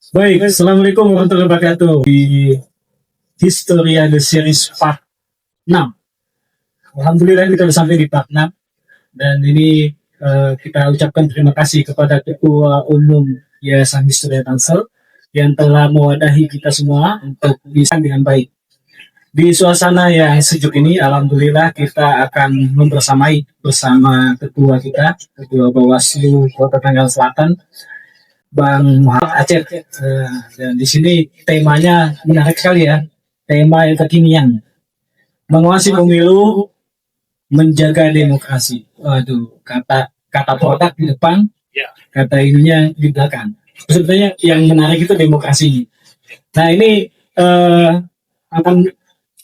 Baik, Assalamualaikum warahmatullahi wabarakatuh. Di Historia The Series Part 6. Alhamdulillah kita sudah sampai di part 6. Dan ini kita ucapkan terima kasih kepada Ketua Umum Yayasan Historia Tangsel yang telah mewadahi kita semua untuk bisa dengan baik. Di suasana yang sejuk ini, Alhamdulillah kita akan membersamai bersama Ketua kita, Ketua Bawaslu Kota Tangerang Selatan, Bang Muhammad Aceh. Dan di sini temanya menarik sekali ya. Tema yang kekinian. Menguasai pemilu, menjaga demokrasi. Waduh, kata produk di depan, kata ininya di belakang. Sebenarnya yang menarik itu demokrasi. Nah ini akan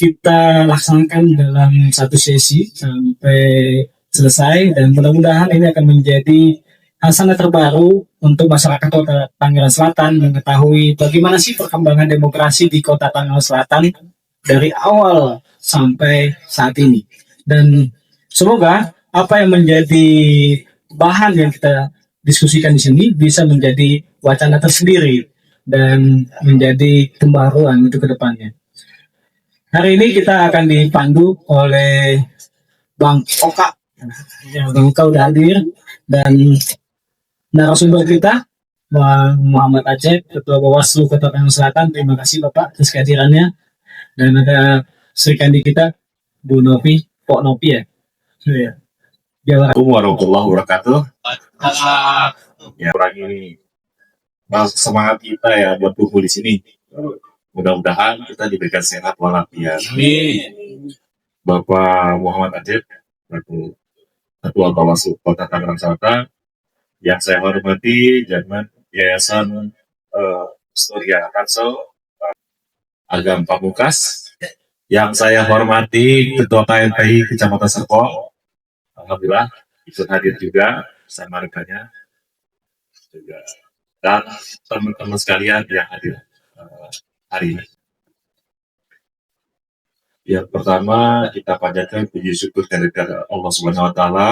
kita laksanakan dalam satu sesi sampai selesai dan mudah-mudahan ini akan menjadi hasanah terbaru untuk masyarakat Kota Tangerang Selatan mengetahui bagaimana sih perkembangan demokrasi di Kota Tangerang Selatan dari awal sampai saat ini. Dan semoga apa yang menjadi bahan yang kita diskusikan di sini bisa menjadi wacana tersendiri dan menjadi pembaruan untuk kedepannya. Hari ini kita akan dipandu oleh Bang Oka. Bang Oka udah hadir dan narasumber kita Bang Muhammad Aceh, Ketua Bawaslu Kota Tangerang Selatan. Terima kasih Bapak atas kehadirannya. Dan ada Sri Kandi kita, Bu Novi, Pok Novi ya. Iya. Assalamualaikum warahmatullahi wabarakatuh. Ya, orang ini semangat kita ya buat kumpul di sini. Mudah-mudahan kita diberikan sehat walafiat. Bapak Muhammad Aceh, Ketua Bawaslu Kota Tangerang Selatan, yang saya hormati Jaman Yayasan Historia Tangsel, Agam Pamungkas, yang saya hormati Ketua KNPI Kecamatan Serpong, alhamdulillah ikut hadir juga sama rekannya juga, dan teman-teman sekalian yang hadir hari ini. Yang pertama kita panjatkan puji syukur kepada Allah Subhanahu Wa Taala,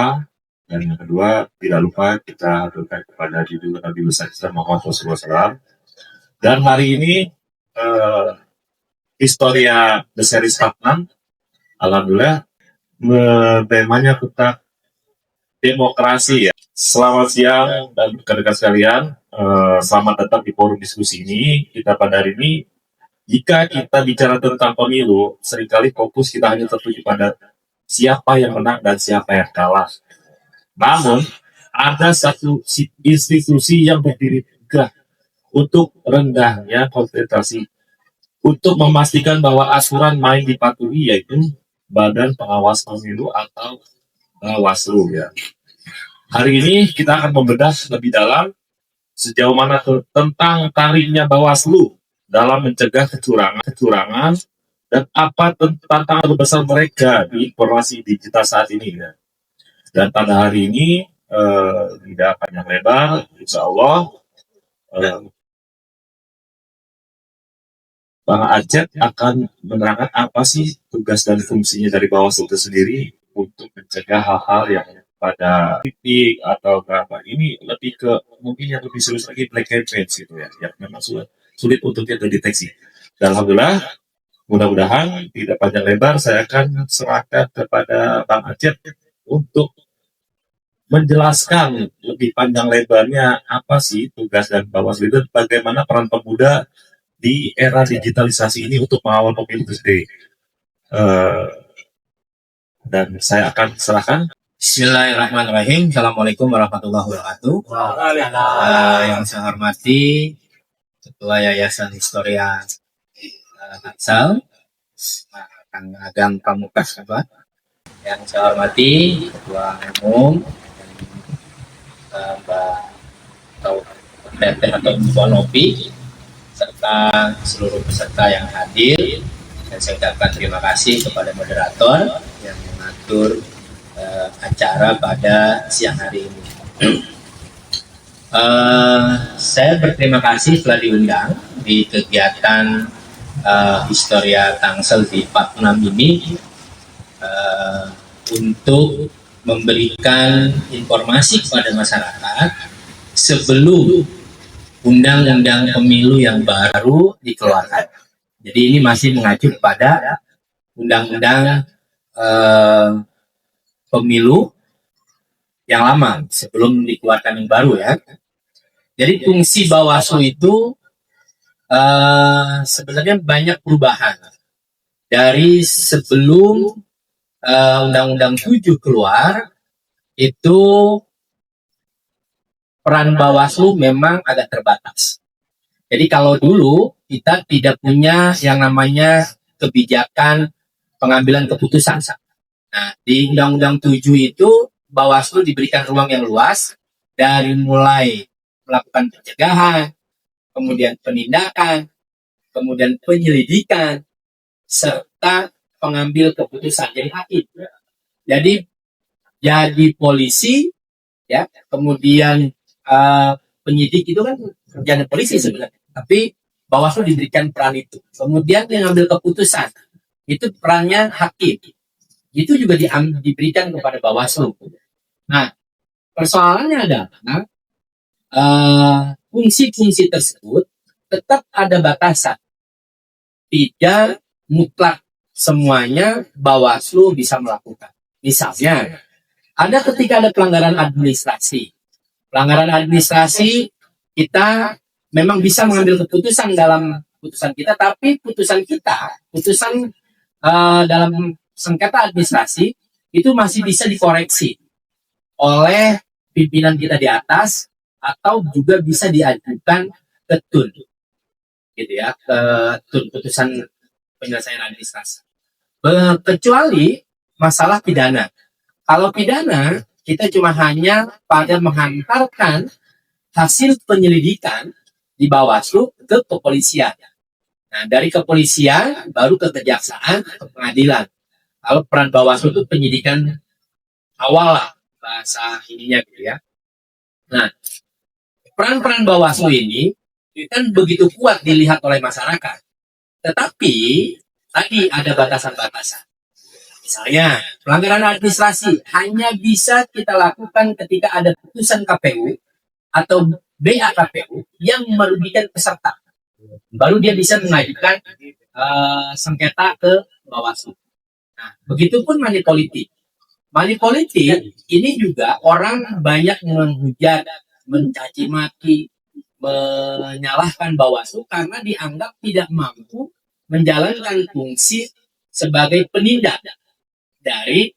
dan yang kedua tidak lupa kita haturkan kepada junjungan Nabi besar kita Muhammad Rasulullah SAW. Dan hari ini Historia The Series Part 6, alhamdulillah temanya tentang demokrasi ya. Selamat siang dan rekan-rekan sekalian, selamat datang di forum diskusi ini. Kita pada hari ini, jika kita bicara tentang pemilu, seringkali fokus kita hanya tertuju pada siapa yang menang dan siapa yang kalah. Namun, ada satu institusi yang berdiri tegak untuk rendahnya konsentrasi, untuk memastikan bahwa aturan main dipatuhi, yaitu Badan Pengawas Pemilu atau Bawaslu ya. Hari ini kita akan membedah lebih dalam sejauh mana tentang taringnya Bawaslu dalam mencegah kecurangan dan apa tantangan terbesar mereka di informasi digital saat ini ya. Dan pada hari ini tidak panjang lebar, insya Allah Bang Aceh akan menerangkan apa sih tugas dan fungsinya dari Bawaslu itu sendiri untuk mencegah hal-hal yang pada kritik atau apa. Ini lebih ke mungkin yang lebih serius lagi black campaign gitu ya, yang memang sulit untuk kita deteksi. Dan alhamdulillah, mudah-mudahan tidak panjang lebar, saya akan serahkan kepada Bang Aceh untuk menjelaskan lebih panjang lebarnya apa sih tugas dan Bawaslu itu, bagaimana peran pemuda di era digitalisasi ini untuk mengawal pemilu itu sendiri. Dan saya akan serahkan. Bismillahirrahmanirrahim. Assalamualaikum warahmatullahi wabarakatuh. Yang saya hormati Ketua Yayasan Historia Tangsel, Kang Agam Pamungkas, yang saya hormati Ketua Umum Mbak Teteh atau Bu Novi, serta seluruh peserta yang hadir. Dan saya ucapkan terima kasih kepada moderator yang mengatur acara pada siang hari ini. Saya berterima kasih telah diundang di kegiatan Historia Tangsel di part 6 ini untuk memberikan informasi kepada masyarakat sebelum undang-undang pemilu yang baru dikeluarkan. Jadi ini masih mengacu pada undang-undang pemilu yang lama sebelum dikeluarkan yang baru ya. Jadi fungsi Bawaslu itu sebenarnya banyak perubahan dari sebelum Undang-Undang 7 keluar. Itu peran Bawaslu memang agak terbatas. Jadi kalau dulu kita tidak punya yang namanya kebijakan pengambilan keputusan. Nah, di Undang-Undang 7 itu Bawaslu diberikan ruang yang luas dari mulai melakukan pencegahan, kemudian penindakan, kemudian penyelidikan, serta pengambil keputusan jadi hakim. Jadi polisi ya, kemudian penyidik itu kan kerjaan polisi sebenarnya, tapi Bawaslu diberikan peran itu. Kemudian yang ambil keputusan itu perannya hakim, itu juga diberikan kepada Bawaslu. Nah, persoalannya adalah fungsi-fungsi tersebut tetap ada batasan, tidak mutlak semuanya Bawaslu bisa melakukan. Misalnya, ketika ada pelanggaran administrasi. Pelanggaran administrasi, kita memang bisa mengambil keputusan dalam putusan kita, tapi putusan dalam sengketa administrasi, itu masih bisa dikoreksi oleh pimpinan kita di atas, atau juga bisa diajukan ke TUN, gitu ya, ke TUN, putusan penyelesaian administrasi. Kecuali masalah pidana. Kalau pidana, kita cuma hanya pada menghantarkan hasil penyelidikan di Bawaslu ke kepolisian. Nah, dari kepolisian baru ke kejaksaan, ke pengadilan. Kalau peran Bawaslu itu penyidikan awal lah, bahasa ininya gitu ya. Nah, peran-peran Bawaslu ini kan begitu kuat dilihat oleh masyarakat. Tetapi tadi ada batasan-batasan. Misalnya, pelanggaran administrasi hanya bisa kita lakukan ketika ada putusan KPU atau BAKPU yang merugikan peserta. Baru dia bisa mengajukan sengketa ke Bawaslu. Nah, begitupun money politik. Money politik ini juga orang banyak menghujat, mencaci maki, menyalahkan Bawaslu karena dianggap tidak mampu menjalankan fungsi sebagai penindak dari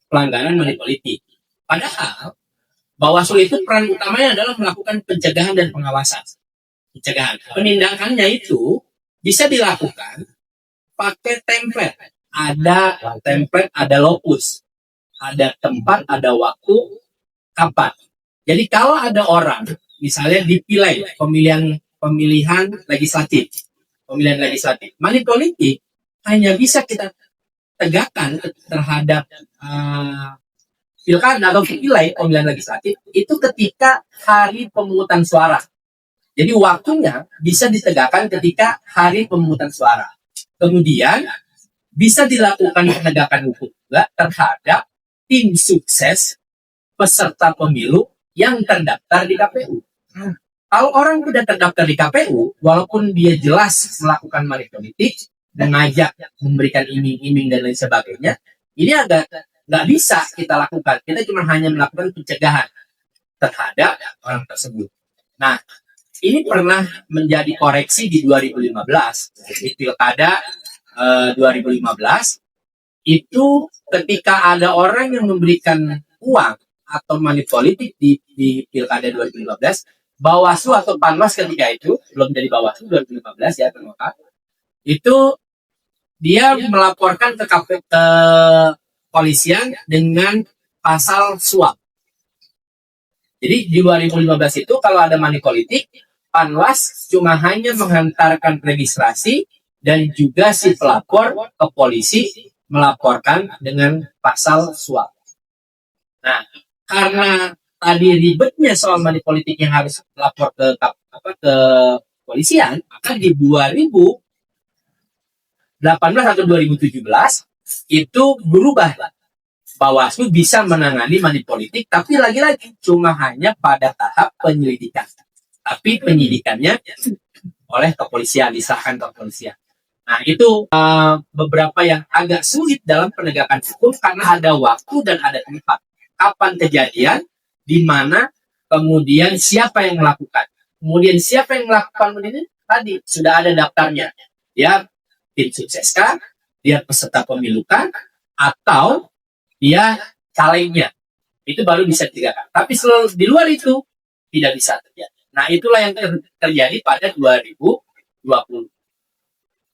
pelanggaran money politik. Padahal Bawaslu itu peran utamanya adalah melakukan pencegahan dan pengawasan. Pencegahan. Penindakannya itu bisa dilakukan pakai template. Ada template, ada lokus, ada tempat, ada waktu, kapan. Jadi kalau ada orang, misalnya dipilih pemilihan legislatif, money politik hanya bisa kita tegakkan terhadap pilkada atau pemilihan legislatif itu ketika hari pemungutan suara. Jadi waktunya bisa ditegakkan ketika hari pemungutan suara. Kemudian bisa dilakukan penegakan hukum juga terhadap tim sukses peserta pemilu yang terdaftar di KPU. Kalau orang tidak terdaftar di KPU, walaupun dia jelas melakukan money politik, mengajak, memberikan iming-iming dan lain sebagainya, ini agak nggak bisa kita lakukan. Kita cuma hanya melakukan pencegahan terhadap orang tersebut. Nah, ini pernah menjadi koreksi di 2015, di pilkada 2015, itu ketika ada orang yang memberikan uang atau money politik di pilkada 2015, Bawaslu atau Panwas ketika itu, belum jadi Bawaslu 2015 ya, itu dia melaporkan ke kepolisian dengan pasal suap. Jadi di 2015 itu kalau ada money politik, Panwas cuma hanya menghantarkan registrasi dan juga si pelapor ke polisi melaporkan dengan pasal suap. Nah, karena tadi ribetnya soal money politik yang harus lapor ke polisian, maka di 2018 atau 2017 itu berubah. Bawaslu bisa menangani money politik, tapi lagi-lagi cuma hanya pada tahap penyelidikan. tapi penyidikannya oleh kepolisian, diserahkan ke kepolisian. Nah, itu beberapa yang agak sulit dalam penegakan hukum karena ada waktu dan ada tempat. Kapan kejadian, di mana, kemudian siapa yang melakukan. Kemudian siapa yang melakukan ini tadi sudah ada daftarnya. Dia tim sukseska, dia peserta pemilu kan, atau dia calegnya. Itu baru bisa ditegakkan. Tapi di luar itu tidak bisa terjadi. Nah, itulah yang terjadi pada 2020.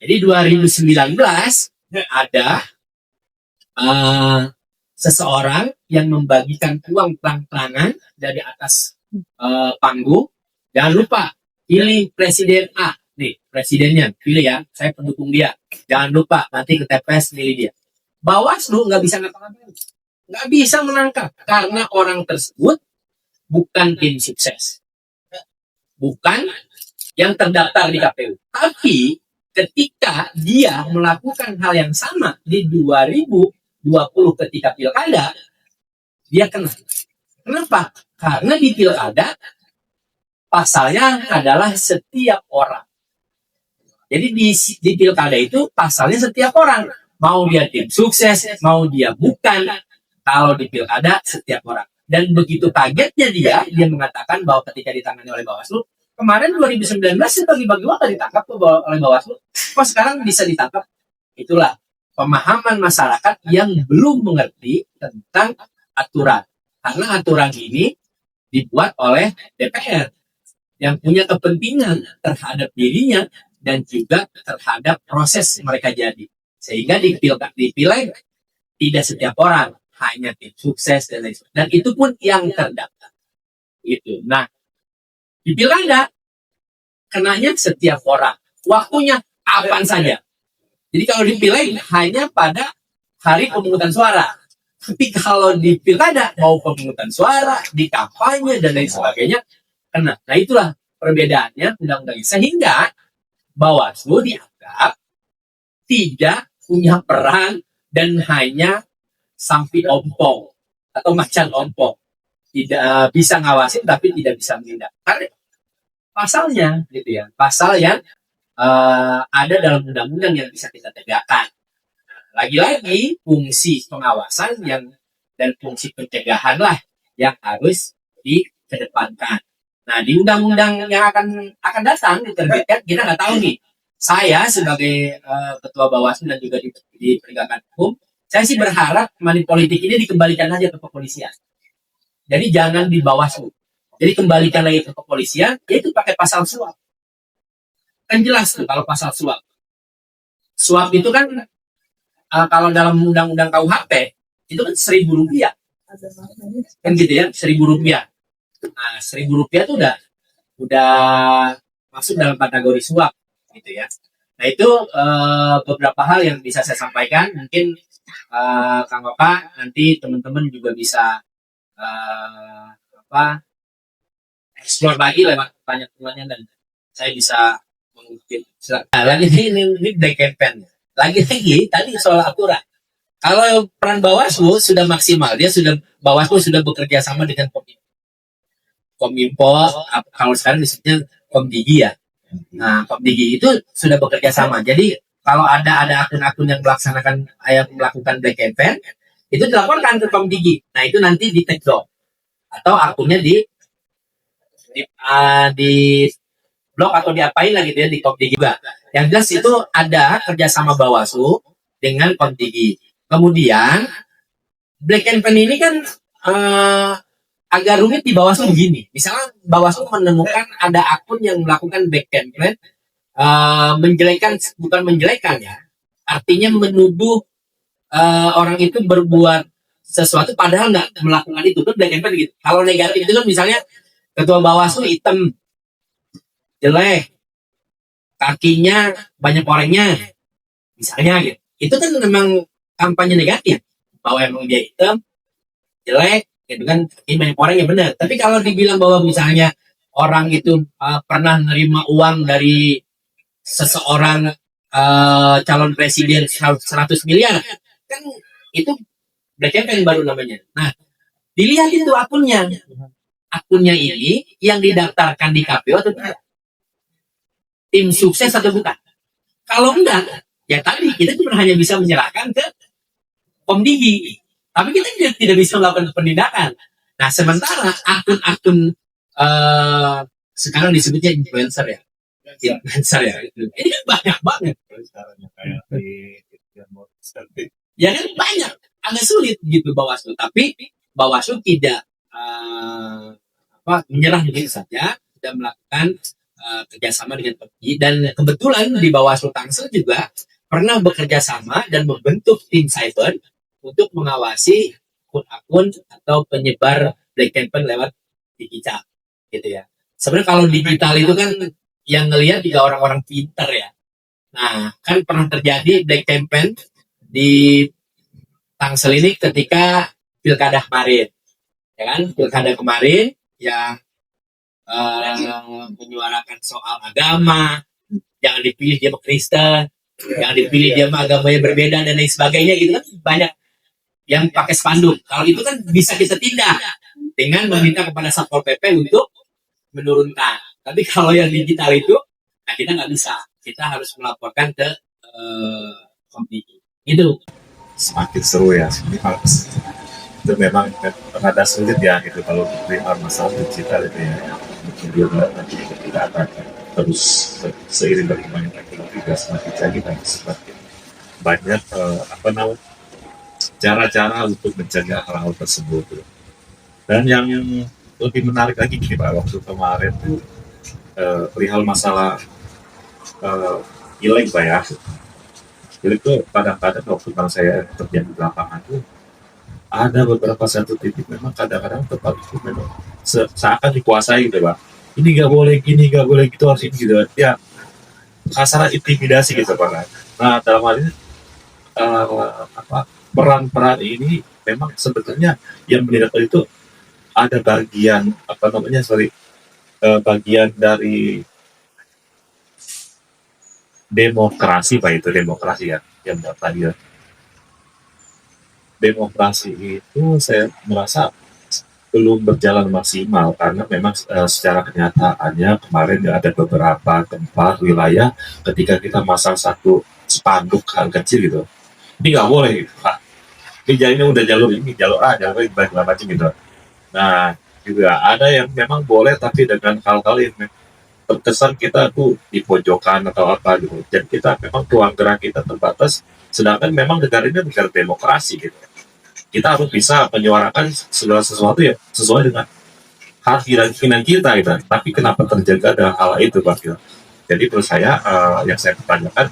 Jadi 2019 ada seseorang yang membagikan uang terang-terangan dari atas panggung. Jangan lupa pilih presiden A. Nih, presidennya pilih ya. Saya pendukung dia. Jangan lupa nanti ke TPS pilih dia. Bawaslu nggak bisa ngapa-ngapain. Nggak bisa menangkap karena orang tersebut bukan tim sukses. Bukan yang terdaftar di KPU. Tapi ketika dia melakukan hal yang sama di 2020 ketika pilkada, dia kena. Kenapa? Karena di pilkada pasalnya adalah setiap orang. Jadi di pilkada itu pasalnya setiap orang. Mau dia tim sukses, mau dia bukan. Kalau di pilkada setiap orang. Dan begitu kagetnya dia mengatakan bahwa ketika ditangani oleh Bawaslu, kemarin 2019 sih bagi-bagi uang ditangkap oleh Bawaslu. Kok sekarang bisa ditangkap? Itulah pemahaman masyarakat yang belum mengerti tentang aturan. Karena aturan ini dibuat oleh DPR yang punya kepentingan terhadap dirinya dan juga terhadap proses mereka jadi. Sehingga di pileg tidak setiap orang, hanya tim sukses dan lain sebagainya. Dan itu pun yang terdaftar. Itu. Nah, di pilkada kenanya setiap orang. Waktunya kapan saja. Jadi kalau di pileg hanya pada hari pemungutan suara. Tapi kalau di pilkada mau pemungutan suara, di kampanye dan lain sebagainya kena. Nah, itulah perbedaannya undang-undang ini. Sehingga Bawaslu dianggap tidak punya peran dan hanya sampai ompong atau macan ompong. Tidak bisa ngawasin tapi tidak bisa menindak. Karena pasalnya gitu ya, pasal yang ada dalam undang-undang yang bisa kita tegakkan. Lagi-lagi fungsi pengawasan dan fungsi pencegahan lah yang harus dikedepankan. Nah, di undang-undang yang akan datang diterbitkan, kita nggak tahu nih. Saya sebagai ketua Bawaslu dan juga di penegakan hukum, saya sih berharap money politik ini dikembalikan aja ke kepolisian. Jadi jangan di Bawaslu. Jadi kembalikan lagi ke kepolisian, yaitu pakai pasal suap. Kan jelas tuh kalau pasal suap. Suap itu kan kalau dalam undang-undang KUHP itu kan Rp1.000. Kan gitu ya, Rp1.000. Nah, Rp1.000 itu udah masuk dalam kategori suap gitu ya. Nah, itu beberapa hal yang bisa saya sampaikan. Mungkin Kang Oka nanti teman-teman juga bisa explore lagi lewat pertanyaan-pertanyaan dan saya bisa mengutip. Nah, lagi ini black campaign. Lagi-lagi tadi soal aturan. Kalau peran Bawaslu sudah maksimal, Bawaslu sudah bekerja sama dengan Kominfo, kalau sekarang disebutnya Komdigi ya. Nah, Komdigi itu sudah bekerja sama. Jadi kalau ada akun-akun yang melakukan black campaign, itu dilaporkan ke Komdigi. Nah, itu nanti di take down atau akunnya di blok atau diapain lah gitu ya di Komdigi juga. Yang jelas itu ada kerjasama Bawaslu dengan Komdigi. Kemudian black campaign ini kan agak rumit di Bawaslu begini. Misalnya Bawaslu menemukan ada akun yang melakukan black campaign, bukan menjelekan ya, artinya menuduh orang itu berbuat sesuatu padahal nggak melakukan itu, kan black campaign gitu. Kalau negatif itu kan misalnya ketua Bawaslu hitam, jelek, kakinya banyak orangnya, misalnya gitu. Itu kan memang kampanye negatif bahwa emang dia hitam, jelek, gitu kan, ini banyak orang yang benar. Tapi kalau dibilang bahwa misalnya orang itu pernah menerima uang dari seseorang calon presiden 100 miliar, kan itu black campaign baru namanya. Nah, dilihat itu akunnya. akunnya ini yang didaftarkan di KPU atau tidak? Tim sukses atau bukan? Kalau enggak, ya tadi kita cuma hanya bisa menyerahkan ke Komdigi. Tapi kita tidak bisa melakukan penindakan. Nah, sementara akun-akun sekarang disebutnya influencer ya. Influencer ya. Ini kan banyak banget. Ya kan banyak. Agak sulit gitu Bawaslu. Tapi Bawaslu tidak menyerah begitu saja. Tidak melakukan kerjasama dengan Komdigi. Dan kebetulan di Bawaslu Tangsel juga pernah bekerja sama dan membentuk tim cyber untuk mengawasi akun atau penyebar black campaign lewat digital, gitu ya. Sebenarnya kalau digital itu kan yang ngelihat juga orang-orang pinter ya. Nah, kan pernah terjadi black campaign di Tangsel ini ketika pilkada kemarin, ya kan? Pilkada kemarin yang menyuarakan soal agama, jangan dipilih dia Kristen, jangan dipilih dia agamanya berbeda dan lain sebagainya gitu kan banyak yang pakai spanduk. Kalau itu kan bisa kita tindak dengan meminta kepada Satpol PP untuk menurunkan. Tapi kalau yang digital itu, nah kita nggak bisa. Kita harus melaporkan ke Komdigi. Itu. Semakin seru ya. Itu memang rada sulit ya gitu kalau perihal masalah digital itu ya. Kemudian nanti kita akan terus seiring berkembangnya teknologi semakin canggih dan semakin banyak cara-cara untuk mencegah hal-hal tersebut. Dan yang lebih menarik lagi gini Pak, waktu kemarin tuh perihal masalah ileg Pak ya. Ileg tuh kadang-kadang waktu saya terjadi di lapangan tuh ada beberapa satu titik memang kadang-kadang tempat itu memang seakan dikuasai gitu Pak. Ini nggak boleh gini, nggak boleh gitu, harus ini gitu. Ya kasar intimidasi gitu Pak. Nah dalam hal ini peran-peran ini memang sebetulnya yang menindak itu ada bagian bagian dari demokrasi Pak, itu demokrasi ya yang tadi ya. Demokrasi itu saya merasa belum berjalan maksimal karena memang secara kenyataannya kemarin ada beberapa tempat wilayah ketika kita masang satu spanduk hal kecil gitu, ini nggak boleh gitu Pak. Ini jalannya udah jalur ini, jalur A, jalur B, macam gitu. Nah juga ada yang memang boleh tapi dengan hal-hal yang terkesan kita tuh di pojokan atau apa gitu. Jadi kita memang ruang gerak kita terbatas, sedangkan memang negara ini negara demokrasi gitu. Kita harus bisa menyuarakan segala sesuatu ya sesuai dengan hak dan keinginan kita gitu. Tapi kenapa terjaga dengan hal itu Pak? Gitu. Jadi menurut saya yang saya pertanyakan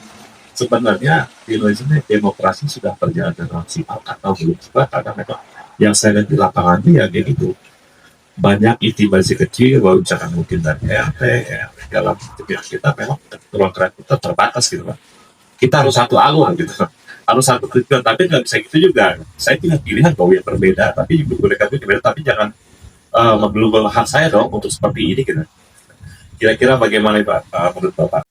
sebenarnya di Indonesia demokrasi sudah berjalan dengan maksimal atau belum juga, karena memang yang saya lihat di lapangan itu ya kayak gitu. Banyak intimidasi kecil, bahwa misalkan mungkin dari RT, dalam kita memang ruang gerak kita terbatas gitu Pak. Kita harus satu alur gitu, harus satu tujuan, tapi nggak bisa gitu juga. Saya punya pilihan bahwa yang berbeda, tapi mereka itu berbeda, tapi jangan membelunggu hak saya dong untuk seperti ini gitu. Kira-kira bagaimana Pak menurut Bapak?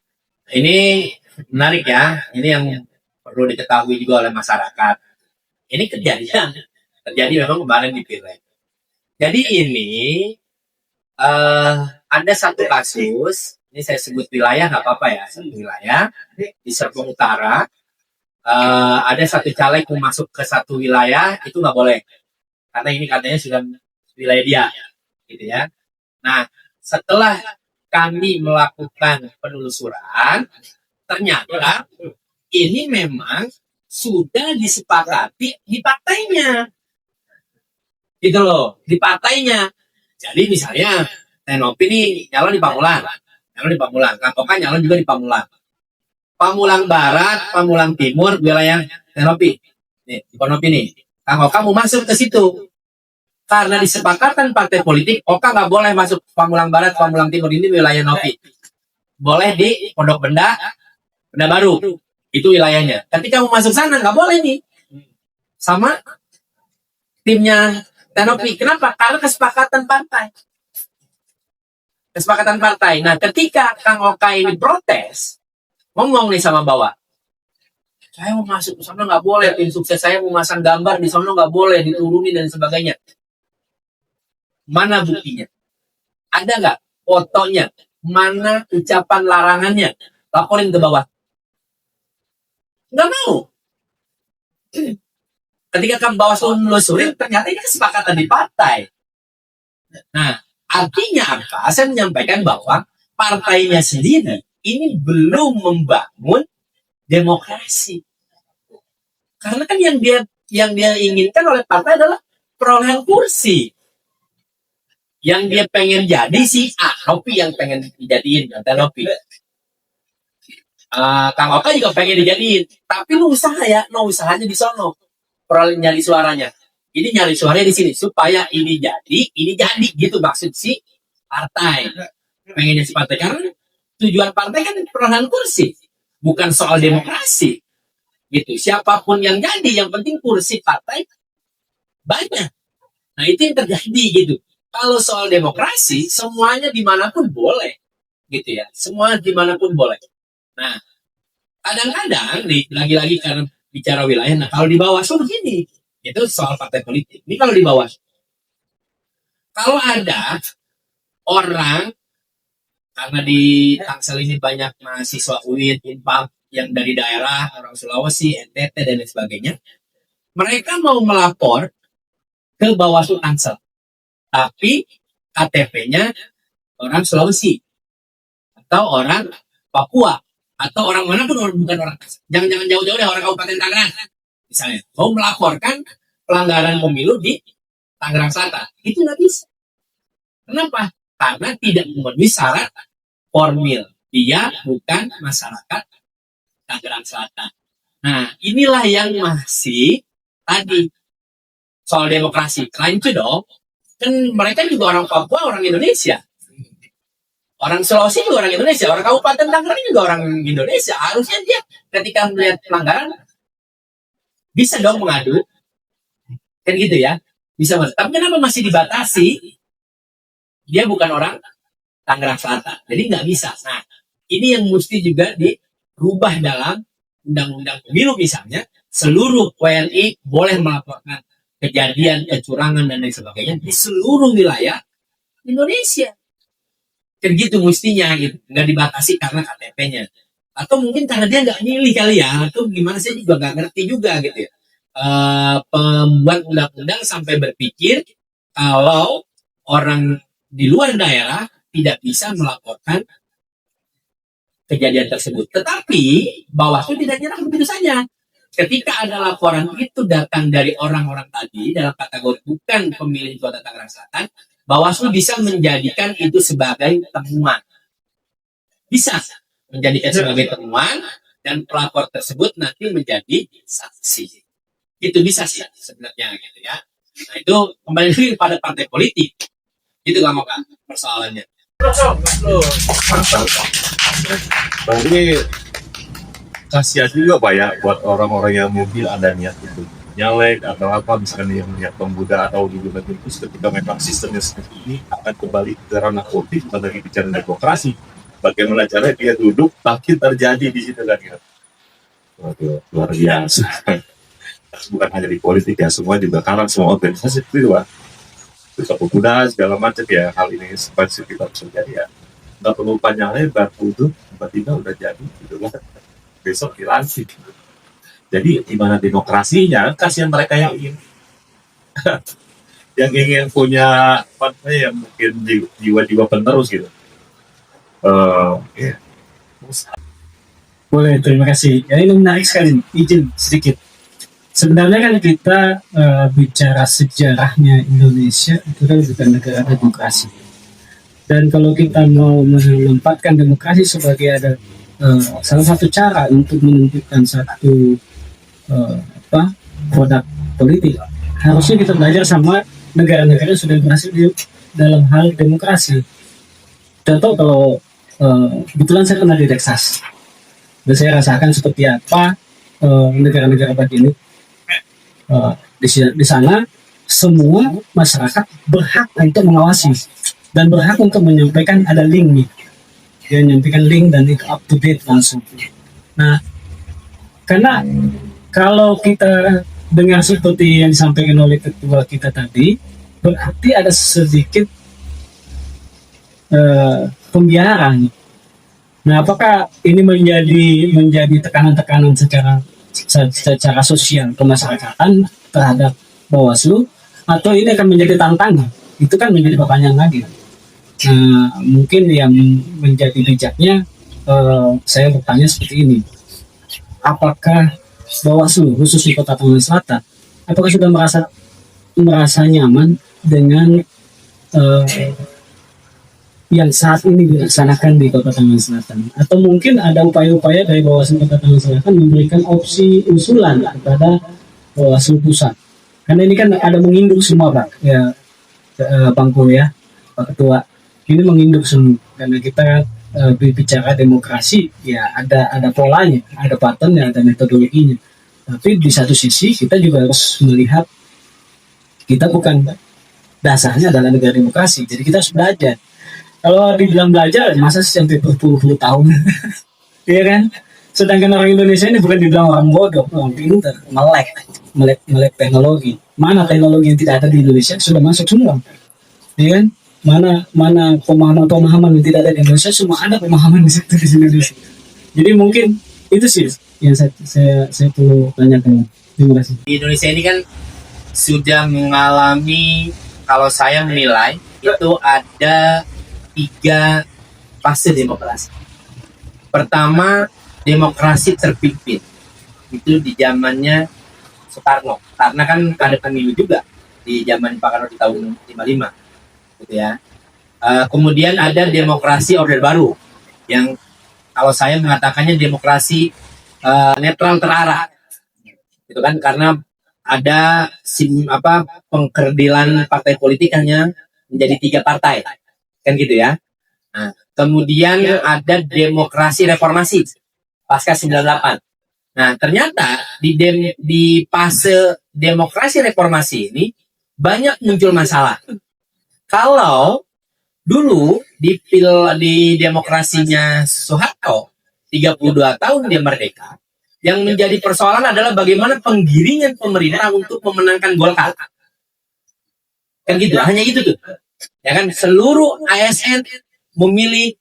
Ini menarik ya. Ini yang perlu diketahui juga oleh masyarakat. Ini terjadi memang kemarin di Pileg. Jadi ini ada satu kasus, ini saya sebut wilayah nggak apa-apa ya, satu wilayah di Serpong Utara. Ada satu caleg mau masuk ke satu wilayah itu nggak boleh, karena ini katanya sudah wilayah dia, gitu ya. Nah, setelah kami melakukan penelusuran, ternyata ini memang sudah disepakati di partainya, gitu loh, di partainya. Jadi misalnya Tenopi ini nyalon di Pamulang, Kang Oka nyalon juga di Pamulang. Pamulang Barat, Pamulang Timur, wilayah Tenopi. Nih, di Tenopi nih. Kang Oka mau masuk ke situ. Karena disepakatan partai politik, Oka nggak boleh masuk Pamulang Barat, Pamulang Timur, ini wilayah Nopi. Boleh di Pondok Benda Baru. Itu wilayahnya. Ketika mau masuk sana, nggak boleh nih. Sama timnya Tenopi. Kenapa? Karena kesepakatan partai. Nah, ketika Kang Oka ini protes, ngomong nih sama bawah, saya mau masuk ke sana nggak boleh, tim sukses saya mau masang gambar di sana nggak boleh, diturunin dan sebagainya. Mana buktinya? Ada nggak fotonya? Mana ucapan larangannya? Laporin ke bawah. Nggak mau. Ketika ke Bawaslu menelusurin, ternyata ini kesepakatan di partai. Nah, artinya apa? Saya menyampaikan bahwa partainya sendiri ini belum membangun demokrasi. Karena kan yang dia inginkan oleh partai adalah perolehan kursi. Yang dia pengen jadi si A, Nopi yang pengen dijadiin, kata Nopi. Kang Oka juga pengen dijadiin, tapi lu usaha ya, no usahanya di sono, peroleh nyari suaranya. Ini nyari suaranya di sini supaya ini jadi gitu maksud si partai. Pengennya si partai karena tujuan partai kan perolehan kursi, bukan soal demokrasi. Gitu. Siapapun yang jadi, yang penting kursi partai banyak. Nah itu yang terjadi gitu. Kalau soal demokrasi, semuanya dimanapun boleh, gitu ya. Semua dimanapun boleh. Nah, kadang-kadang nih, lagi-lagi karena bicara wilayah, nah kalau di Bawaslu begini, itu soal partai politik. Ini kalau di Bawaslu, kalau ada orang, karena di Tangsel ini banyak mahasiswa UIN, Inpam, yang dari daerah, orang Sulawesi, NTT, dan lain sebagainya, mereka mau melapor ke Bawaslu Tangsel. Tapi KTP-nya orang Sulawesi atau orang Papua atau orang manapun, bukan orang, jangan jauh-jauh deh, orang Kabupaten Tangerang misalnya mau melaporkan pelanggaran pemilu di Tangerang Selatan, itu nggak bisa. Kenapa? Karena tidak memenuhi syarat formil, dia bukan masyarakat Tangerang Selatan. Nah inilah yang masih tadi soal demokrasi. Selain itu dong, kan mereka juga orang Papua, orang Indonesia. Orang Sulawesi juga orang Indonesia. Orang Kabupaten Tangerang juga orang Indonesia. Harusnya dia ketika melihat pelanggaran, bisa dong mengadu. Kan gitu ya. Bisa masuk. Tapi kenapa masih dibatasi? Dia bukan orang Tangerang Selatan. Jadi nggak bisa. Nah, ini yang mesti juga dirubah dalam undang-undang pemilu misalnya. Seluruh WNI boleh melaporkan kejadian kecurangan dan lain sebagainya di seluruh wilayah Indonesia. Kan gitu mestinya gitu, nggak dibatasi karena KTP-nya. Atau mungkin karena dia nggak milih kali ya, atau gimana saya juga nggak ngerti juga gitu ya. Pembuat undang-undang sampai berpikir kalau orang di luar daerah tidak bisa melaporkan kejadian tersebut. Tetapi Bawaslu tidak nyerah begitu saja. Ketika ada laporan itu datang dari orang-orang tadi dalam kategori bukan pemilih Kota Tangerang Selatan, Bawaslu bisa menjadikan itu sebagai temuan. Bisa menjadikan sebagai temuan dan pelapor tersebut nanti menjadi saksi. Itu bisa sih sebenarnya gitu ya. Nah itu kembali lagi pada partai politik. Itu nggak mau kan persoalannya. Berarti kasihan juga Pak ya buat orang-orang yang mungkin ada niat itu nyalek atau apa, misalkan yang niat pemuda atau di Jumat itu ketika memang sistemnya seperti ini akan kembali ke ranah politik pada bicara demokrasi. Bagaimana caranya dia duduk tapi terjadi di situ kan ya. Waduh, luar biasa. Bukan hanya di politik ya, semua juga kalah, semua organisasi itu Pak. Terus pemuda segala macam ya, hal ini seperti kita bisa jadi ya. Nggak perlu panjang lebar, duduk tiba-tiba udah jadi gitu kan. Besok dilantik. Jadi gimana demokrasinya? Kasihan mereka yang ingin punya apa yang mungkin jiwa-jiwa penerus gitu. Yeah. Boleh, terima kasih. Ya, ini menarik sekali. Izin sedikit. Sebenarnya kan kita bicara sejarahnya Indonesia itu kan bukan negara demokrasi. Dan kalau kita mau menempatkan demokrasi sebagai ada salah satu cara untuk menentukan satu produk politik, harusnya kita belajar sama negara-negara yang sudah berhasil dalam hal demokrasi. Contoh kalau kebetulan saya pernah di Texas, dan saya rasakan seperti apa negara-negara begini. Di sana semua masyarakat berhak untuk mengawasi dan berhak untuk menyampaikan ada link nih. Dia menyampaikan link dan itu up to date langsung. Nah, karena kalau kita dengar seperti yang disampaikan oleh ketua kita tadi, berarti ada sedikit pembiaran. Nah, apakah ini menjadi tekanan-tekanan secara sosial kemasyarakatan terhadap Bawaslu, atau ini akan menjadi tantangan? Itu kan menjadi pertanyaan lagi. Nah, mungkin yang menjadi bijaknya, saya bertanya seperti ini: apakah Bawaslu khusus di Kota Tangerang Selatan, apakah sudah merasa nyaman dengan yang saat ini dilaksanakan di Kota Tangerang Selatan, atau mungkin ada upaya-upaya dari Bawaslu Kota Tangerang Selatan memberikan opsi usulan kepada Bawaslu Pusat, karena ini kan ada menginduk semua, Pak ya, Bang Ko ya, Pak Ketua, ini menginduk semua karena kita bicara demokrasi ya, ada polanya, ada patternnya, ada metodologinya. Tapi di satu sisi kita juga harus melihat kita bukan dasarnya adalah negara demokrasi, jadi kita harus belajar. Kalau dibilang belajar, masa sih sampai berpuluh-puluh tahun, iya kan? Sedangkan orang Indonesia ini bukan dibilang orang bodoh, orang pintar, melek teknologi. Mana teknologi yang tidak ada di Indonesia sudah masuk semua, iya kan? Mana pemahaman yang tidak ada di Indonesia, semua ada pemahaman di situ di Indonesia. Jadi mungkin itu sih yang saya perlu tanyakan. Terima kasih. Di Indonesia ini kan sudah mengalami, kalau saya menilai itu ada 3 fase demokrasi. Pertama, demokrasi terpimpin. Itu di zamannya Soekarno. Karena kan ada pemilu juga di zaman Pak Karno di tahun 55. Gitu ya. Kemudian ada demokrasi Orde Baru yang kalau saya mengatakannya demokrasi netral terarah. Itu kan karena ada pengkerdilan partai politik hanya menjadi 3 partai. Kan gitu ya. Nah, kemudian ada demokrasi reformasi pasca 98. Nah, ternyata di fase demokrasi reformasi ini banyak muncul masalah. Kalau dulu di demokrasinya Soeharto 32 tahun dia merdeka, yang menjadi persoalan adalah bagaimana penggiringan pemerintah untuk memenangkan Golkar. Kan gitu, hanya itu tuh. Ya kan, seluruh ASN memilih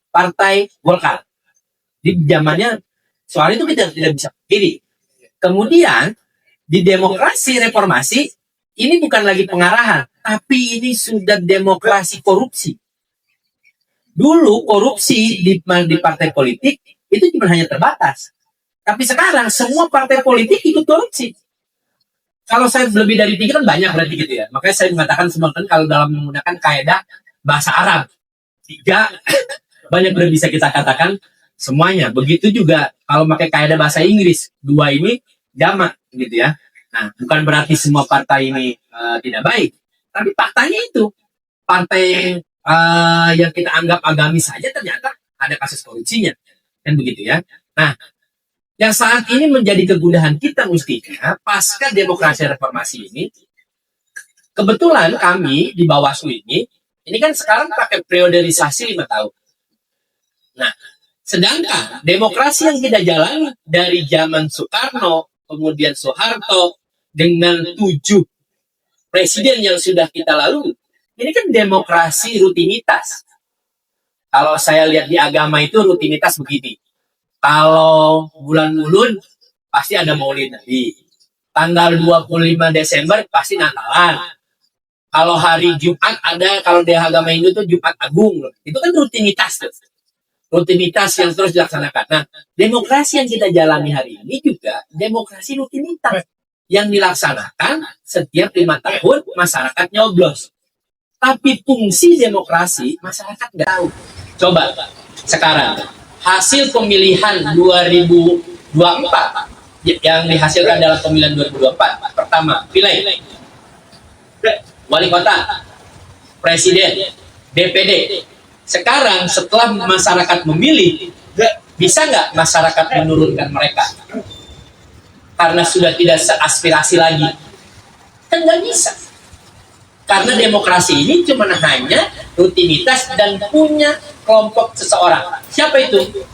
partai Golkar. Di zamannya soal itu kita tidak bisa pilih. Kemudian di demokrasi reformasi ini bukan lagi pengarahan, tapi ini sudah demokrasi korupsi. Dulu korupsi di partai politik itu cuma hanya terbatas. Tapi sekarang semua partai politik ikut korupsi. Kalau saya lebih dari 3 kan banyak berarti gitu ya. Makanya saya mengatakan sebenarnya kalau dalam menggunakan kaidah bahasa Arab 3 banyak udah bisa kita katakan semuanya. Begitu juga kalau pakai kaidah bahasa Inggris 2 ini jamak gitu ya. Nah, bukan berarti semua partai ini tidak baik. Tapi faktanya itu partai yang kita anggap agamis saja ternyata ada kasus korupsinya. Kan begitu ya. Nah, yang saat ini menjadi kegundahan kita mestinya pasca demokrasi reformasi ini, kebetulan kami di Bawaslu ini kan sekarang pakai periodisasi 5 tahun. Nah, sedangkan demokrasi yang kita jalani dari zaman Soekarno, kemudian Soeharto, dengan 7 presiden yang sudah kita lalui, ini kan demokrasi rutinitas. Kalau saya lihat di agama itu rutinitas begini. Kalau bulan Mulud pasti ada Maulid Nabi. Tanggal 25 Desember pasti Natalan. Kalau hari Jumat ada, kalau di agama Hindu itu Jumat Agung. Itu kan rutinitas tuh. Rutinitas yang terus dilaksanakan. Nah, demokrasi yang kita jalani hari ini juga demokrasi rutinitas yang dilaksanakan setiap 5 tahun masyarakat nyoblos. Tapi fungsi demokrasi masyarakat nggak tahu. Coba sekarang hasil pemilihan 2024 yang dihasilkan dalam pemilihan 2024, pertama pilih wali kota, presiden, DPD. Sekarang setelah masyarakat memilih, bisa nggak masyarakat menurunkan mereka? Karena sudah tidak seaspirasi lagi. Kan nggak bisa. Karena demokrasi ini cuma hanya rutinitas dan punya kelompok seseorang. Siapa itu?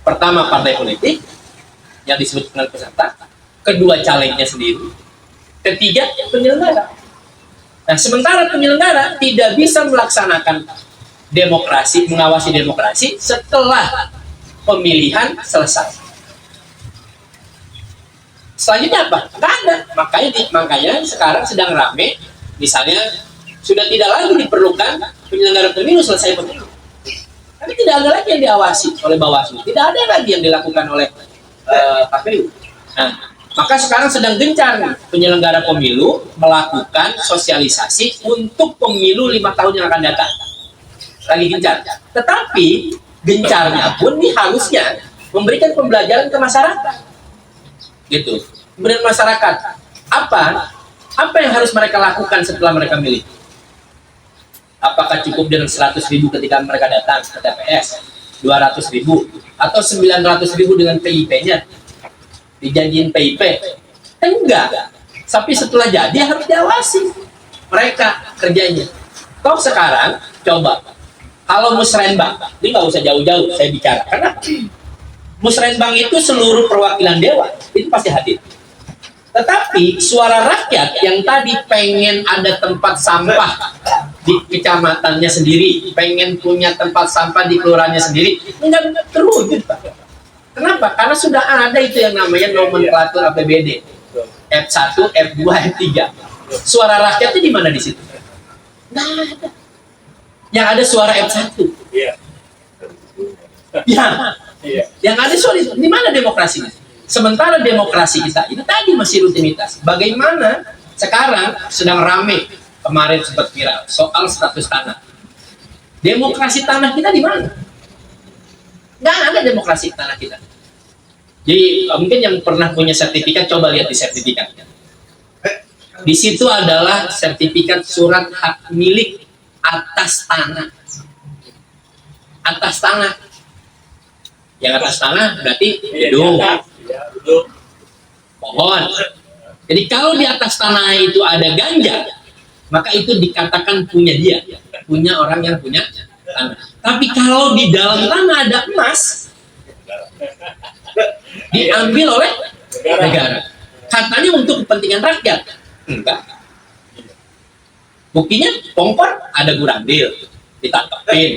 Pertama, partai politik yang disebut dengan peserta. Kedua, calegnya sendiri. Ketiga, penyelenggara. Nah, sementara penyelenggara tidak bisa melaksanakan mengawasi demokrasi setelah pemilihan selesai. Selanjutnya apa? Nggak ada. Makanya sekarang sedang rame, misalnya sudah tidak lagi diperlukan penyelenggara pemilu selesai pemilu. Tapi tidak ada lagi yang diawasi oleh Bawaslu, tidak ada lagi yang dilakukan oleh KPU. Nah, maka sekarang sedang gencar penyelenggara pemilu melakukan sosialisasi untuk pemilu 5 tahun yang akan datang. Lagi gencar. Tetapi gencarnya pun ini harusnya memberikan pembelajaran ke masyarakat. Gitu. Kemudian masyarakat apa yang harus mereka lakukan setelah mereka milih? Apakah cukup dengan 100.000 ketika mereka datang ke TPS, 200.000 atau 900.000 dengan PIP-nya, dijanjiin PIP? Enggak. Tapi setelah jadi harus diawasi mereka kerjanya. Toh sekarang coba kalau musrenbang, ini nggak usah jauh-jauh saya bicara, karena musrenbang itu seluruh perwakilan dewan itu pasti hadir. Tetapi suara rakyat yang tadi pengen ada tempat sampah di kecamatannya sendiri, pengen punya tempat sampah di kelurahannya sendiri, enggak terwujud, Pak. Kenapa? Karena sudah ada itu yang namanya nomenklatur APBD. F1, F2, F3. Suara rakyatnya di mana di situ? Nah, ada. Yang ada suara F1. Ya. Yang ada suara di mana demokrasinya? Sementara demokrasi kita itu tadi masih rutinitas. Bagaimana sekarang sedang rame, kemarin sempat viral soal status tanah. Demokrasi tanah kita di mana? Nggak ada demokrasi tanah kita. Jadi mungkin yang pernah punya sertifikat, coba lihat di sertifikat. Di situ adalah sertifikat surat hak milik atas tanah. Atas tanah. Yang atas tanah berarti gedung, pohon. Jadi kalau di atas tanah itu ada ganja, maka itu dikatakan punya dia, punya orang yang punya tanah. Tapi kalau di dalam tanah ada emas, diambil oleh negara. Katanya untuk kepentingan rakyat. Enggak. Buktinya Pongkor ada gurandil, ditangkapin.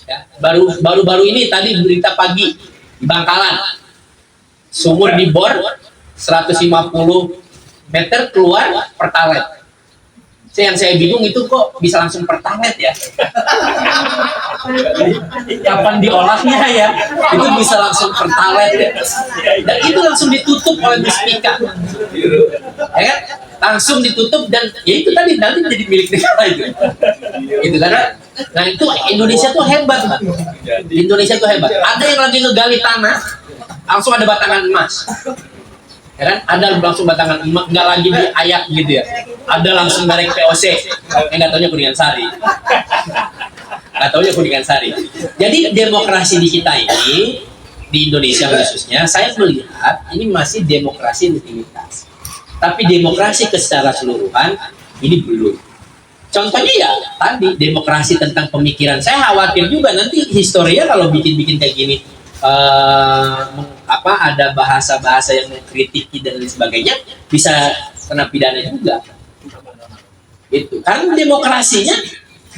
Ya, baru ini tadi berita pagi di Bangkalan, sumur dibor 150 meter keluar pertalite. Yang saya bingung itu kok bisa langsung pertalite ya? Kapan diolahnya ya? Itu bisa langsung pertalite ya? Dan itu langsung ditutup oleh Muspika, ya kan? Langsung ditutup dan ya itu tadi nanti jadi milik negara itu. Itu karena nah itu Indonesia tuh hebat, Pak. Indonesia tuh hebat. Ada yang lagi ngegali tanah, langsung ada batangan emas. Ya kan? Ada langsung batangan emas, nggak lagi diayak gitu ya. Ada langsung merek POC. Nggak taunya Kuningan Sari. Nggak taunya Kuningan Sari. Jadi demokrasi di kita ini, di Indonesia khususnya, saya melihat ini masih demokrasi rutinitas. Tapi demokrasi secara keseluruhan ini belum. Contohnya ya tadi demokrasi tentang pemikiran. Saya khawatir juga nanti historia kalau bikin-bikin kayak gini, ada bahasa-bahasa yang mengkritiki dan lain sebagainya, bisa kena pidana juga. Itu karena demokrasinya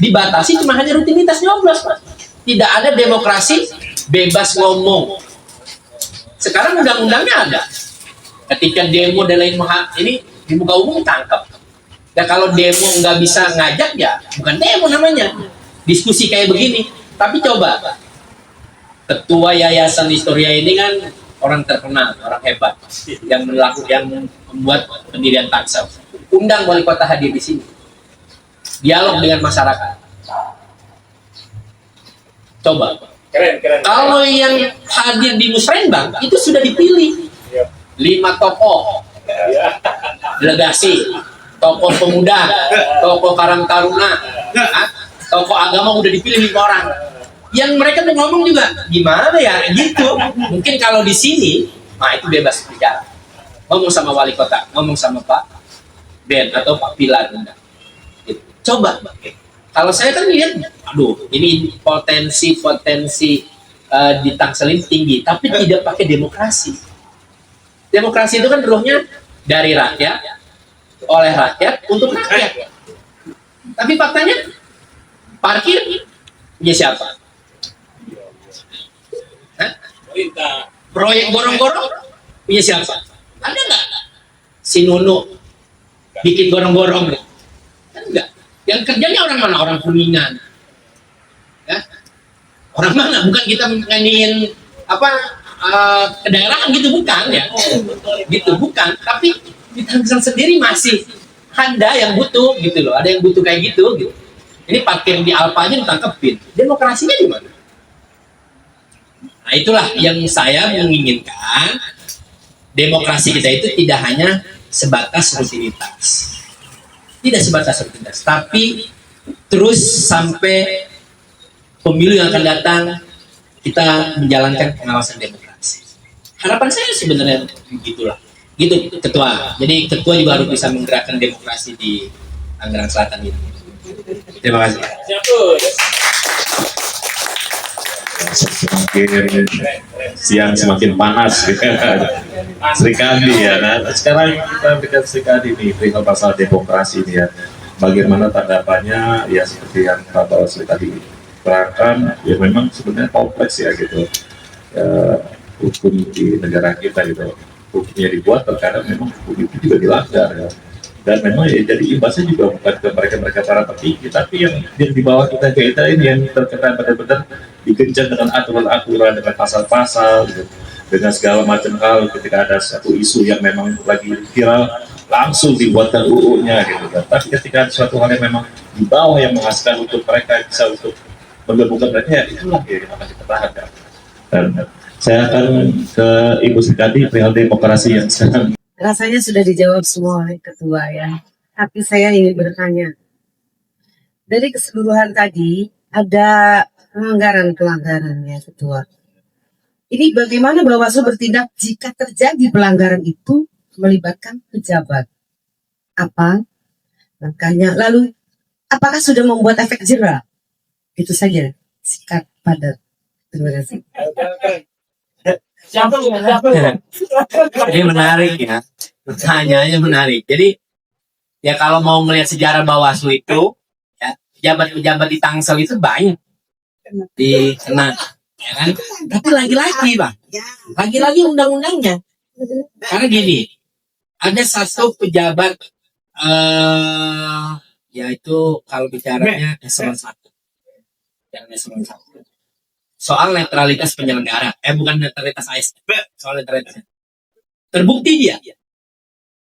dibatasi cuma hanya rutinitas nyoblos, Pak. Tidak ada demokrasi bebas ngomong. Sekarang undang-undangnya ada. Ketika demo dan lain ini di muka umum tangkap. Dan kalau demo nggak bisa ngajak ya bukan demo namanya. Diskusi kayak begini. Tapi coba ketua Yayasan Historia ini kan orang terkenal, orang hebat yang membuat pendirian Tangsel. Undang wali kota hadir di sini. Dialog dengan masyarakat. Coba. Keren. Kalau yang hadir di Musrenbang itu sudah dipilih. 5 tokoh delegasi, tokoh pemuda, tokoh Karang Taruna, tokoh agama udah dipilih 5 orang. Yang mereka tuh ngomong juga gimana ya gitu. Mungkin kalau di sini, nah itu bebas bicara. Ngomong sama wali kota, ngomong sama Pak Ben atau Pak Pilar. Gitu. Coba. Kalau saya kan lihat, aduh, ini potensi di Tangsel tinggi, tapi tidak pakai demokrasi. Demokrasi itu kan ruhnya dari rakyat, oleh rakyat, untuk rakyat. Tapi faktanya, parkir punya siapa? Hah? Proyek gorong-gorong punya siapa? Ada nggak si Nunu bikin gorong-gorong? Kan enggak. Yang kerjanya orang mana? Orang Kuningan. Ya? Orang mana? Bukan kita nyanyiin apa kedaerahan gitu, bukan ya? Gitu bukan. Tapi di Tangsel sendiri masih ada yang butuh gitu loh. Ada yang butuh kayak gitu. Gitu. Ini parkir di Alfa aja ditangkepin. Demokrasinya di mana? Nah itulah yang saya menginginkan. Demokrasi kita itu tidak hanya sebatas rutinitas. Tidak sebatas rutinitas, tapi terus sampai pemilu yang akan datang kita menjalankan pengawasan demokrasi. Harapan saya sebenarnya begitulah. Gitu ketua. Jadi ketua juga harus bisa menggerakkan demokrasi di Tangerang Selatan ini. Terima kasih. Semakin siang semakin panas Sri Kandi ya. Nah, sekarang kita berikan Sri Kandi nih perihal pasal demokrasi ini ya. Bagaimana tanggapannya ya, seperti yang Pak Bawaslu tadi terangkan ya, memang sebenarnya kompleks ya gitu ya, hukum di negara kita gitu. Hukumnya dibuat terkadang memang hukum itu juga dilanggar ya. Dan memang ya, jadi imbasnya juga bukan ke mereka para petinggi, tapi yang di bawah kita ini yang terkena benar-benar dikencang dengan aturan-aturan, dengan pasal-pasal gitu, dengan segala macam hal. Ketika ada satu isu yang memang lagi viral, langsung dibuatkan UU-nya gitu kan. Tapi ketika ada suatu hal yang memang di bawah yang menghasilkan untuk mereka bisa untuk menggabungkan mereka, ya itulah yang akan dipertahankan. Dan saya akan ke Ibu Sri Kandi perihal demokrasi yang sekarang. Rasanya sudah dijawab semua oleh ketua ya. Tapi saya ingin bertanya. Dari keseluruhan tadi ada pelanggaran ya ketua. Ini bagaimana Bawaslu bertindak jika terjadi pelanggaran itu melibatkan pejabat? Apa langkahnya? Lalu apakah sudah membuat efek jerah? Itu saja. Singkat padat. Terima kasih. Ini menarik ya, pertanyaannya menarik. Jadi ya kalau mau melihat sejarah Bawaslu itu, ya pejabat-pejabat di Tangsel itu banyak dikena, ya kan? Tapi lagi-lagi bang, lagi-lagi undang-undangnya. Karena gini, ada satu pejabat, yaitu kalau bicaranya eselon 1, yang eselon 1. Soal netralitas penyelenggara, bukan netralitas ASN, soal netralitas. Terbukti dia, ya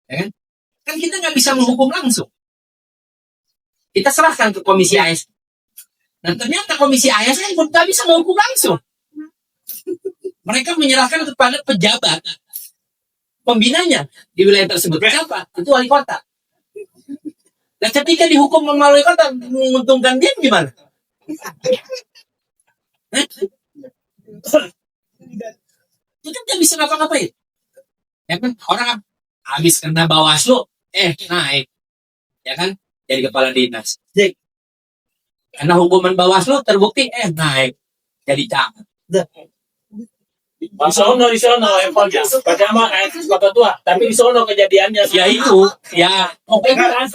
kan? Kan kita nggak bisa menghukum langsung. Kita serahkan ke komisi ASN. Dan ternyata komisi ASN pun nggak bisa menghukum langsung. Mereka menyerahkan kepada pejabat pembinanya di wilayah tersebut. Siapa? Itu wali kota. Dan ketika dihukum melalui kota, menguntungkan dia gimana? Itu nggak bisa ngapa-ngapain. Ya kan, orang habis kena Bawaslu, naik, ya kan, jadi kepala dinas. Karena hukuman Bawaslu terbukti, naik, jadi camat. Di sono evolnya pertama kota tua, tapi di sono kejadiannya Ya itu, ya,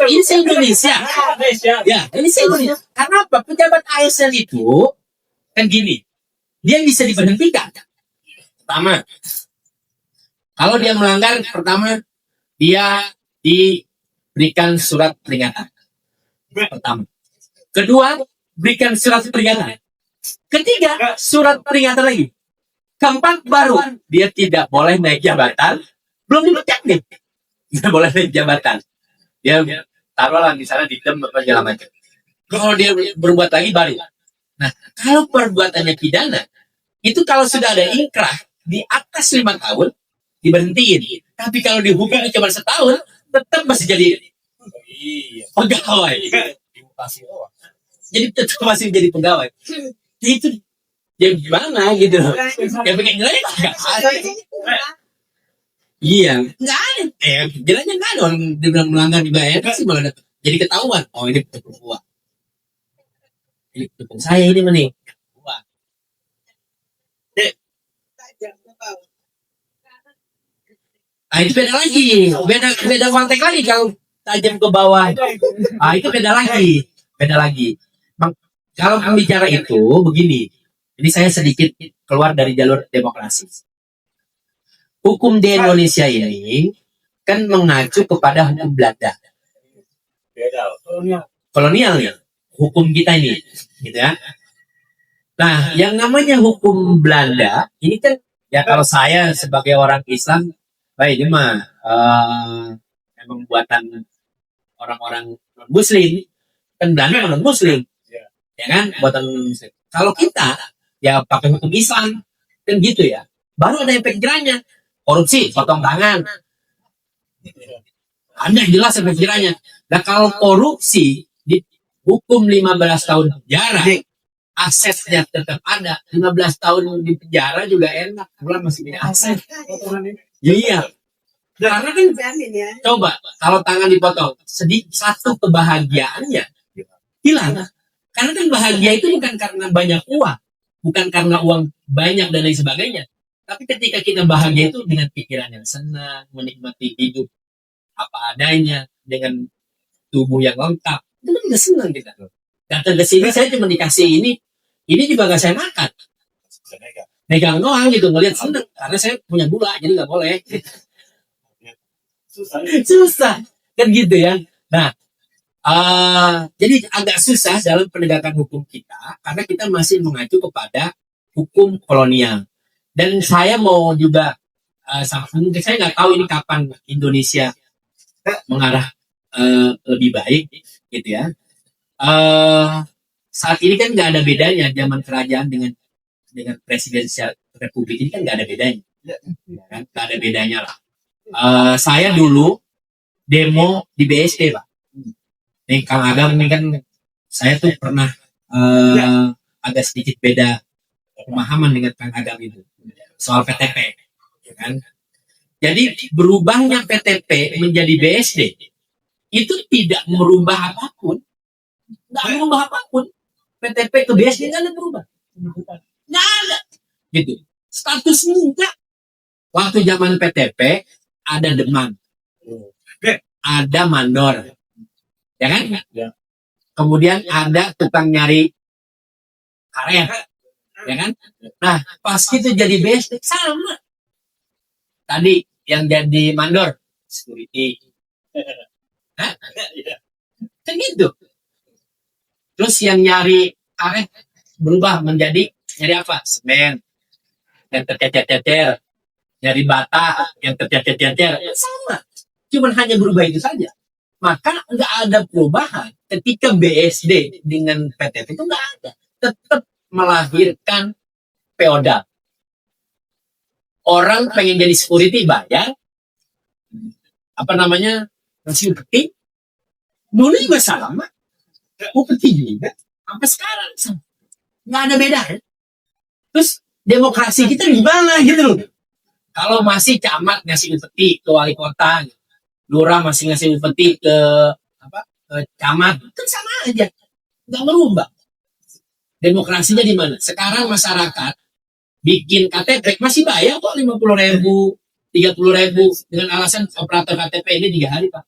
ini se Indonesia. Ya, ini se Indonesia. Karena apa? Pejabat ASN itu kan gini, dia bisa diberhentikan. Pertama, kalau dia melanggar, pertama dia diberikan surat peringatan. Pertama. Kedua, berikan surat peringatan. Ketiga, surat peringatan lagi. Keempat, baru dia tidak boleh naik jabatan. Belum dipecat nih, tidak boleh naik jabatan. Dia taruhlah di sana didem apa segala macam. Kalau dia berbuat lagi baru. Nah, kalau perbuatannya pidana, itu kalau sudah ada inkrah di atas 5 tahun, diberhentiin. Tapi kalau dihukum cuma setahun, tetap masih jadi pegawai. Jadi tetap masih jadi pegawai. Itu ya gimana gitu loh. Ya pengen jelek nggak ada. Iya, nggak ada. Jelasnya nggak ada orang dibilang melanggar dibayar sih malah dapat. Jadi ketahuan. Oh ini betul gua. Ini betul saya ini mending. Nah itu beda lagi, beda konteks lagi kalau tajam ke bawah. Ah itu beda lagi. Kalau bicara itu begini, ini saya sedikit keluar dari jalur demokrasi. Hukum di Indonesia ini kan mengacu kepada hukum Belanda. Kolonial ya, hukum kita ini, gitu ya. Nah, yang namanya hukum Belanda ini kan ya kalau saya sebagai orang Islam, baik ini mah emang buatan orang-orang non Muslim, kan Belanda non Muslim, ya kan buatan Muslim. Kalau kita ya pakai hukum Islam kan gitu ya. Baru ada efek jerahnya, korupsi, potong tangan. Ada yang jelas efek jerahnya. Nah kalau korupsi dihukum 15 tahun penjara, asetnya tetap ada. 15 tahun di penjara juga enak, pulang masih punya aset. Iya. Karena kan coba kalau tangan dipotong, satu kebahagiaannya hilang. Karena kan bahagia itu bukan karena banyak uang, bukan karena uang banyak dan lain sebagainya. Tapi ketika kita bahagia itu dengan pikiran yang senang, menikmati hidup apa adanya, dengan tubuh yang lengkap, itu kan udah senang kita. Datang ke sini saya cuma dikasih ini juga gak saya makan. Megang doang gitu, ngeliat seneng. Karena saya punya gula, jadi gak boleh. Susah. Kan gitu ya. Nah, jadi agak susah dalam penegakan hukum kita, karena kita masih mengacu kepada hukum kolonial. Dan saya mau juga, saya nggak tahu ini kapan Indonesia mengarah lebih baik, gitu ya. Saat ini kan nggak ada bedanya zaman kerajaan dengan presidensial republik ini kan nggak ada bedanya, kan? Nggak ada bedanya lah. Saya dulu demo di BSD Pak. Nih Kang Agam ini kan saya tuh pernah agak sedikit beda pemahaman dengan Kang Agam itu soal PTP, ya kan? Jadi berubahnya PTP menjadi BSD itu tidak merubah apapun, nggak merubah apapun. PTP ke BSD nggak ada berubah, nggak ada, gitu. Statusnya enggak. Waktu zaman PTP ada demand, ada mandor, ya kan? Kemudian ada tukang nyari karet, ya kan? Nah, pas itu jadi BSD sama. Tadi yang jadi mandor security, kan gitu. Terus yang nyari karet berubah menjadi nyari apa? Semen yang tercecer-cecer, nyari bata yang tercecer-cecer, sama. Cuman hanya berubah itu saja. Maka nggak ada perubahan ketika BSD dengan PTP itu nggak ada. Tetap melahirkan feodal. Orang pengen jadi security bayar, apa namanya, nasi upeti. Dulu juga sama, upeti juga. Sampai sekarang sama. Nggak ada beda ya. Terus demokrasi kita gimana gitu loh. Kalau masih camat ngasih upeti ke wali kota, lurah masih ngasih upeti ke camat, kan sama aja, nggak merubah. Demokrasinya di mana? Sekarang masyarakat bikin KTP masih bayar kok 50.000, 30.000 dengan alasan operator KTP ini 3 hari Pak.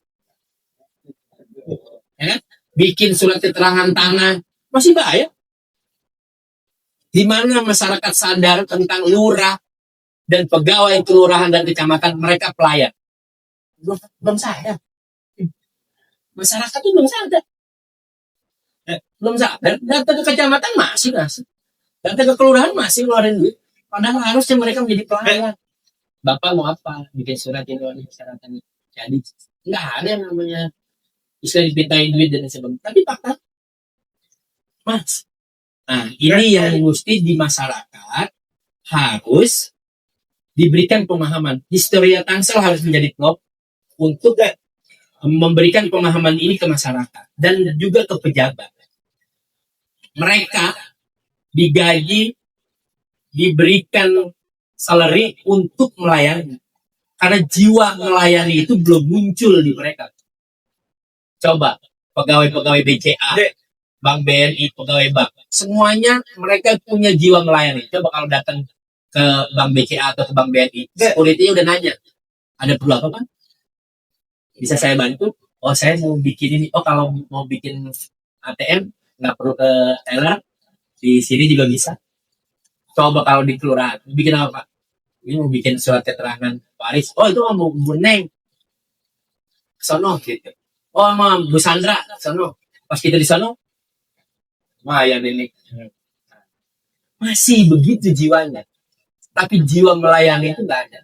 Ya kan? Bikin surat keterangan tanah masih bayar. Di mana masyarakat sadar tentang lurah dan pegawai kelurahan dan kecamatan mereka pelayan? Belum sadar. Masyarakat itu belum sadar. Belum sadar. Datang ke kecamatan masih ngasih. Datang ke kelurahan masih ngeluarin duit. Padahal harusnya mereka menjadi pelayan. Bapak mau apa? Bikin surat ini persyaratan. Jadi nggak ada yang namanya istilah dipintain duit dan sebagainya. Tapi fakta, Mas. Nah, ini yang mesti di masyarakat harus diberikan pemahaman. Historia Tangsel harus menjadi top untuk memberikan pemahaman ini ke masyarakat dan juga ke pejabat. Mereka digaji, diberikan salary untuk melayani. Karena jiwa melayani itu belum muncul di mereka. Coba pegawai-pegawai BCA, Bank BNI, pegawai bank, semuanya mereka punya jiwa melayani. Coba kalau datang ke Bank BCA atau ke Bank BNI, security udah nanya, ada perlu apa Pak? Bisa saya bantu? Oh saya mau bikin ini. Oh kalau mau bikin ATM nggak perlu ke teller, di sini juga bisa. Coba kalau di kelurahan, bikin apa Pak? Ini mau bikin surat keterangan waris. Oh itu mau Bu Neng, sono gitu. Oh mau Bu Sandra, sono. Pas kita di sono, lumayan ini. Masih begitu jiwanya. Tapi jiwa melayani itu nggak ada.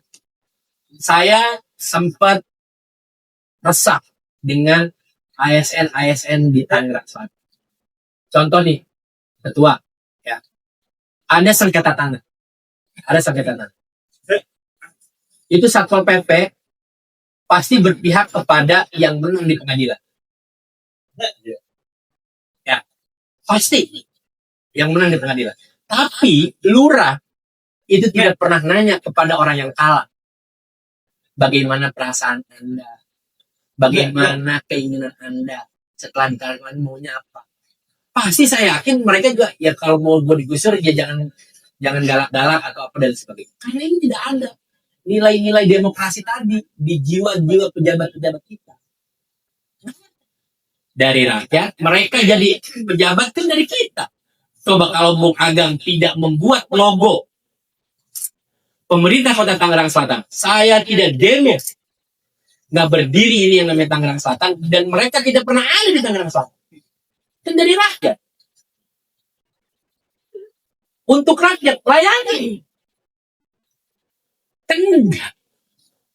Saya sempat resah dengan ASN di Tangerang Selatan. Contoh nih, ketua, ya, ada sengketa tanah, itu Satpol PP pasti berpihak kepada yang menang di pengadilan, ya, pasti yang menang di pengadilan. Tapi lurah itu tidak pernah nanya kepada orang yang kalah, bagaimana perasaan Anda, bagaimana keinginan Anda setelah dikalahin maunya apa. Pasti saya yakin mereka juga ya kalau mau gue digusur ya jangan galak-galak atau apa dan sebagainya. Karena ini tidak ada nilai-nilai demokrasi tadi di jiwa-jiwa pejabat-pejabat kita. Dari rakyat, mereka jadi pejabat kan dari kita. Coba kalau Bung Agam tidak membuat logo pemerintah Kota Tangerang Selatan, saya tidak demo, nggak berdiri ini yang namanya Tangerang Selatan, dan mereka tidak pernah ada di Tangerang Selatan. Kan dari rakyat. Untuk rakyat, layani. Kan enggak.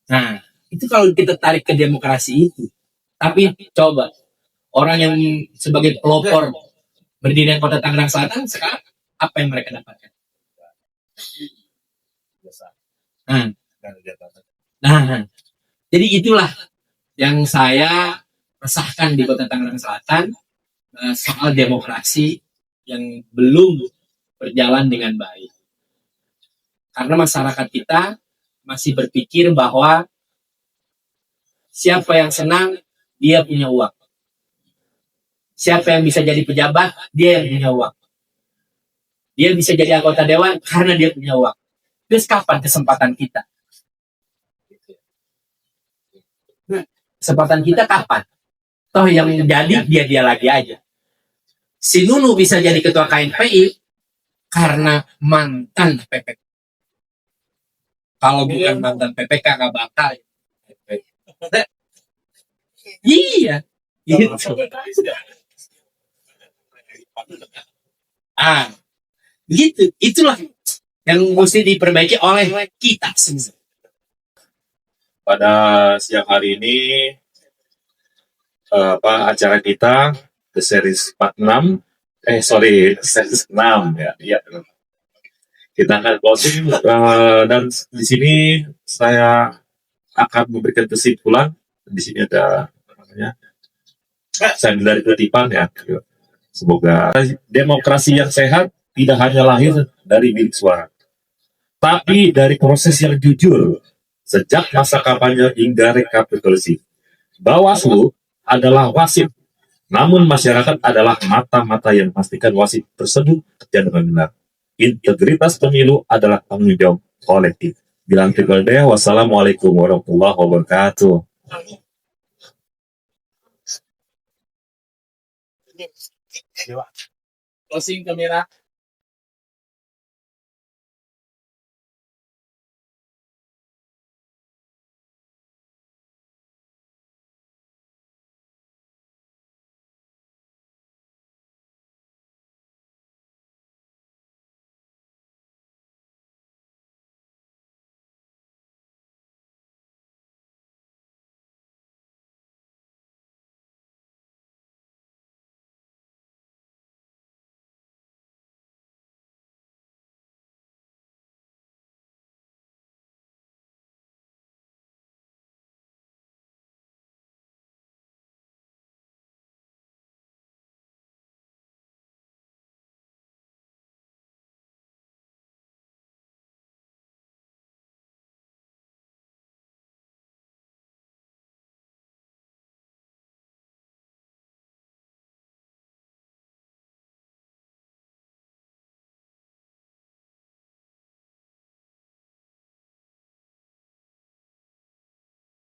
Nah, itu kalau kita tarik ke demokrasi itu. Tapi coba, orang yang sebagai pelopor berdiri di Kota Tangerang Selatan, sekarang apa yang mereka dapatkan? Nah, jadi itulah yang saya resahkan di Kota Tangerang Selatan, soal demokrasi yang belum berjalan dengan baik. Karena masyarakat kita masih berpikir bahwa siapa yang senang, dia punya uang. Siapa yang bisa jadi pejabat, dia yang punya uang. Dia bisa jadi anggota dewan karena dia punya uang. Terus kapan kesempatan kita? Kesempatan kita kapan? Toh yang jadi dia lagi aja. Si Nunu bisa jadi ketua KNPI karena mantan PPK. Kalau bukan mantan PPK nggak bakal. Iya. Gitu. Gitu. Itulah yang mesti diperbaiki oleh kita semua. Pada siang hari ini acara kita The Series 46 Series 6 ya. Iya. Kita akan closing dan di sini saya akan memberikan kesimpulan. Di sini ada namanya saya dari kutipan ya. Semoga demokrasi yang sehat tidak hanya lahir dari bilik suara, tapi dari proses yang jujur sejak masa kampanye hingga rekapitulasi. Bawaslu adalah wasit, namun masyarakat adalah mata-mata yang memastikan wasit tersebut kerja dengan benar. Integritas pemilu adalah tanggung jawab kolektif. Bilang deh, wassalamualaikum warahmatullahi wabarakatuh. Closing kamera.